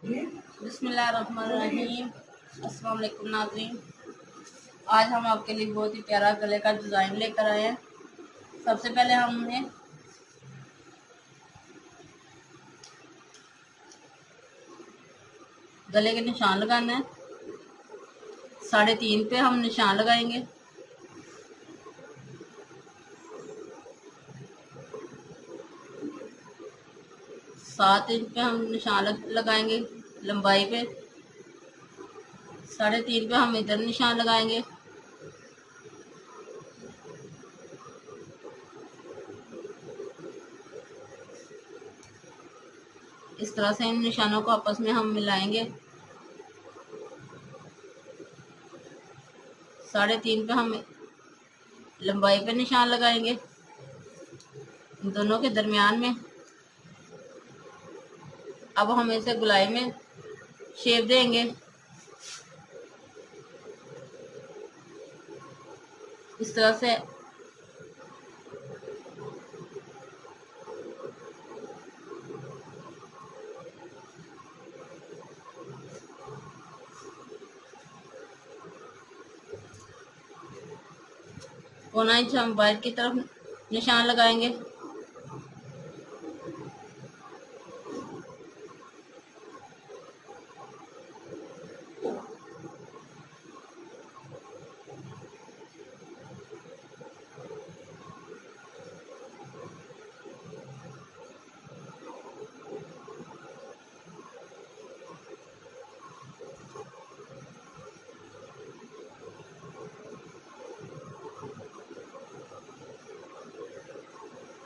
बिस्मिल्लाहिर्रहमानिर्रहीम। अस्सलाम वालेकुम नाज़रीन। आज हम आपके लिए बहुत ही प्यारा गले का डिज़ाइन लेकर आए हैं। सबसे पहले हमने गले के निशान लगाना है। 3.5 पे हम निशान लगाएंगे। सात इंच पे हम निशान लगाएंगे लंबाई पे। 3.5 पे हम इधर निशान लगाएंगे। इस तरह से इन निशानों को आपस में हम मिलाएंगे। 3.5 पे हम लंबाई पे निशान लगाएंगे दोनों के दरमियान में। अब हम इसे गुलाई में शेप देंगे। इस तरह से पौना इंच हम बाहर की तरफ निशान लगाएंगे।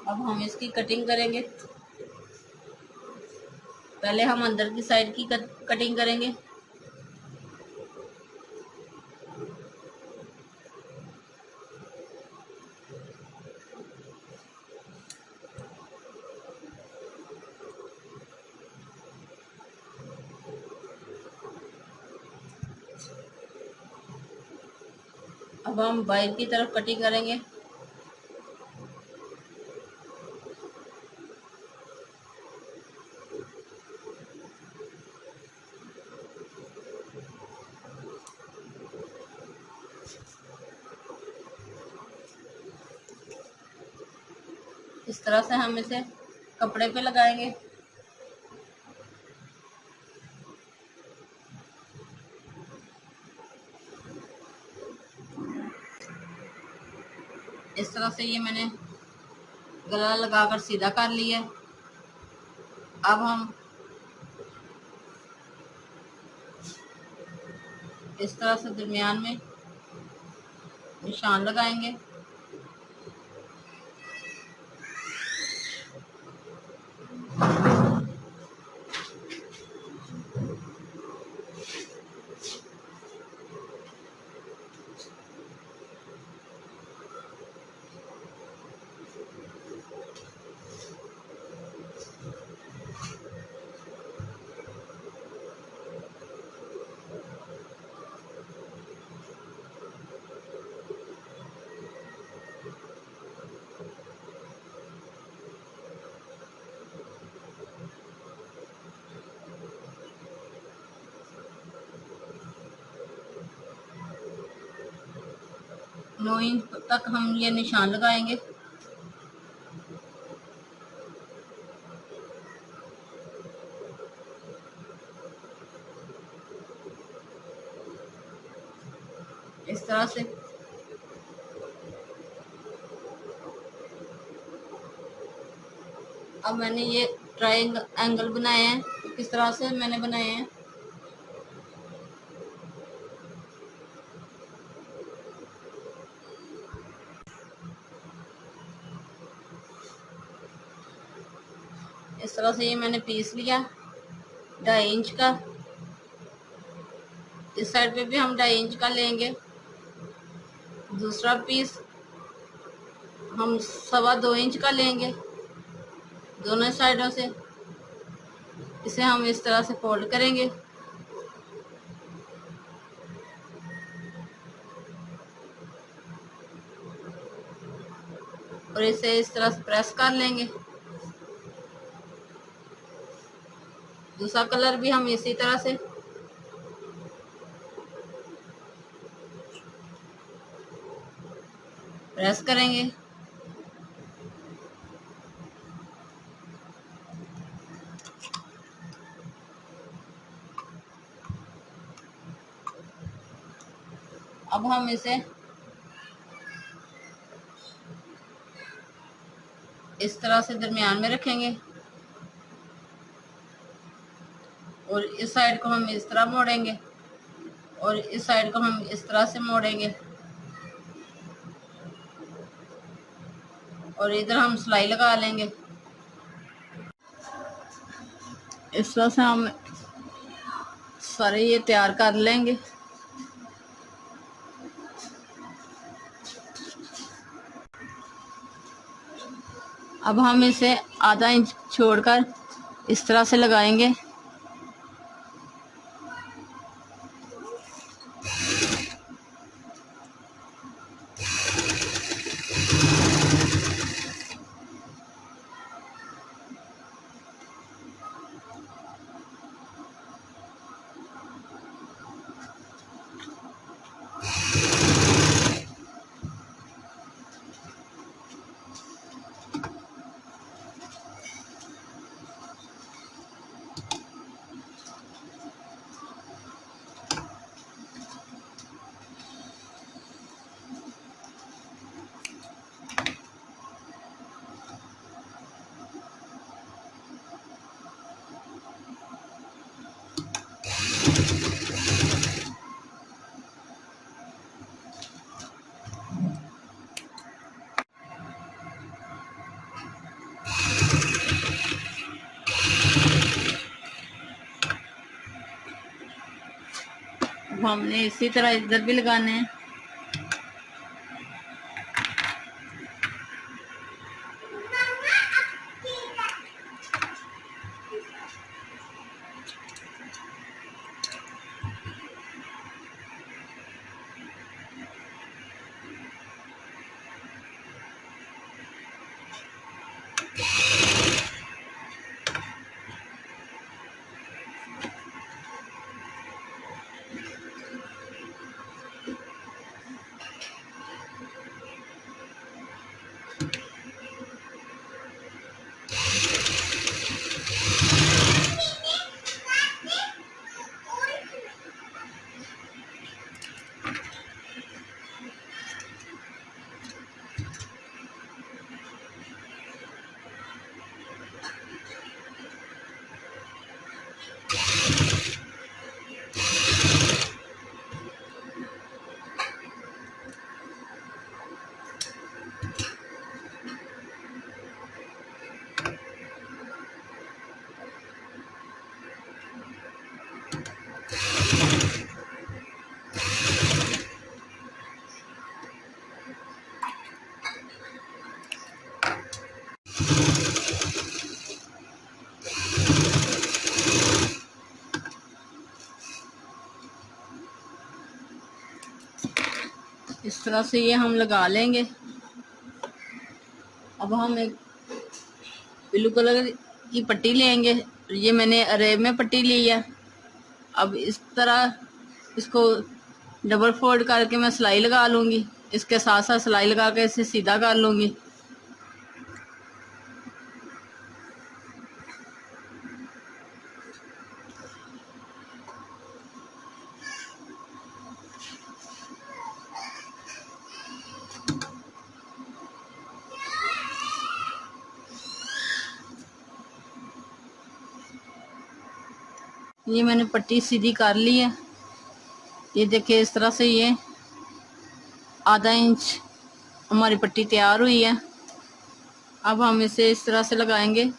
अब हम इसकी कटिंग करेंगे। पहले हम अंदर की साइड की कटिंग करेंगे। अब हम बाहर की तरफ कटिंग करेंगे। इस तरह से हम इसे कपड़े पे लगाएंगे। इस तरह से ये मैंने गला लगाकर सीधा कर लिया। अब हम इस तरह से दरमियान में निशान लगाएंगे। नौ इंच तक हम ये निशान लगाएंगे। इस तरह से अब मैंने ये ट्रायंगल बनाए हैं। किस तरह से मैंने बनाए हैं, इस तरह से ये मैंने पीस लिया 2.5 इंच का। इस साइड पे भी हम 2.5 इंच का लेंगे। दूसरा पीस हम 2.25 इंच का लेंगे दोनों साइडों से। इसे हम इस तरह से फोल्ड करेंगे। और इसे इस तरह से प्रेस कर लेंगे। दूसरा कलर भी हम इसी तरह से प्रेस करेंगे। अब हम इसे इस तरह से दरमियान में रखेंगे और इस साइड को हम इस तरह मोड़ेंगे और इस साइड को हम इस तरह से मोड़ेंगे और इधर हम सिलाई लगा लेंगे। इस तरह से हम सारे ये तैयार कर लेंगे। अब हम इसे आधा इंच छोड़कर इस तरह से लगाएंगे। अब हमने इसी तरह इधर भी लगाने हैं। इस तरह से ये हम लगा लेंगे। अब हम एक ब्लू कलर की पट्टी लेंगे। ये मैंने अरेब में पट्टी ली है। अब इस तरह इसको डबल फोल्ड करके मैं सिलाई लगा लूँगी। इसके साथ साथ सिलाई लगा के इसे सीधा कर लूँगी। ये मैंने पट्टी सीधी कर ली है। ये देखिए इस तरह से ये आधा इंच हमारी पट्टी तैयार हुई है। अब हम इसे इस तरह से लगाएंगे।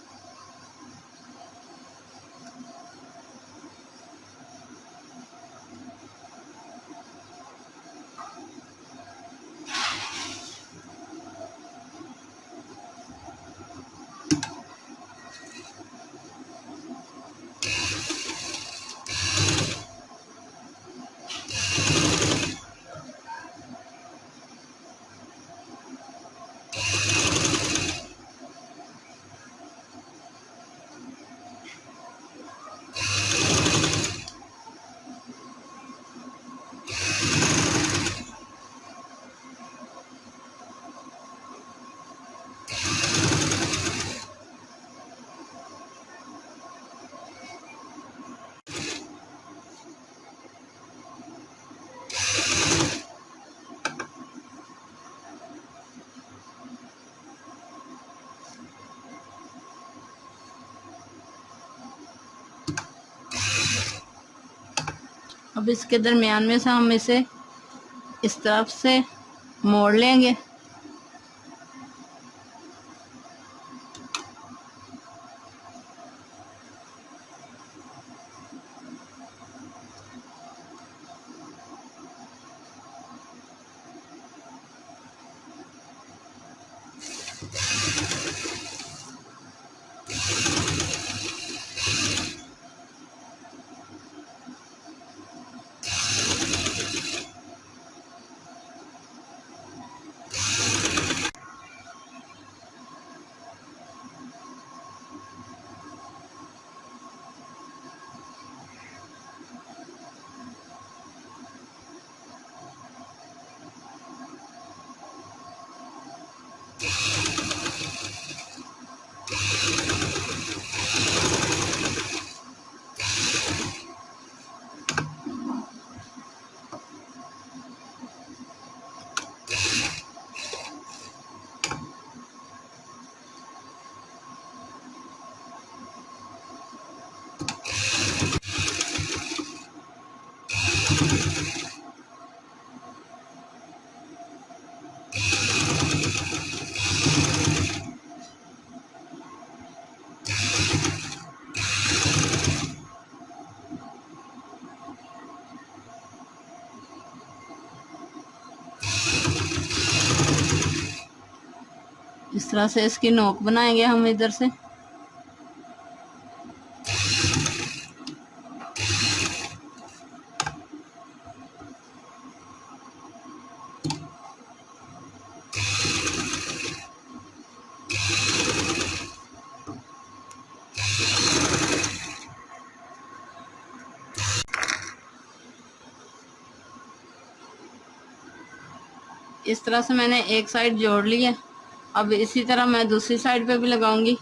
अब इसके दरमियान में से हम इसे इस तरफ से मोड़ लेंगे। इस तरह से इसकी नोक बनाएंगे हम इधर से। इस तरह से मैंने एक साइड जोड़ ली है। अब इसी तरह मैं दूसरी साइड पे भी लगाऊंगी।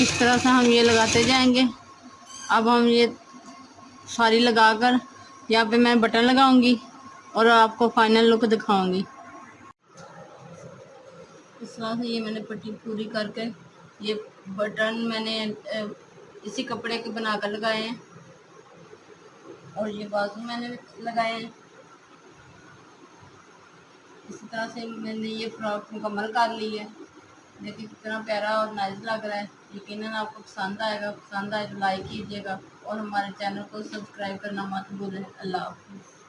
इस तरह से हम ये लगाते जाएंगे। अब हम ये सारी लगाकर यहाँ पे मैं बटन लगाऊंगी और आपको फाइनल लुक दिखाऊंगी। इस तरह से ये मैंने पट्टी पूरी करके ये बटन मैंने इसी कपड़े के बनाकर लगाए हैं और ये बाजू मैंने लगाए हैं। इसी तरह से मैंने ये फ्रॉक मुकम्मल कर ली है। देखिए कितना प्यारा और नाइस लग रहा है। यकीनन आपको पसंद आएगा। पसंद आए तो लाइक कीजिएगा और हमारे चैनल को सब्सक्राइब करना मत भूलें। अल्लाह हाफ़िज़।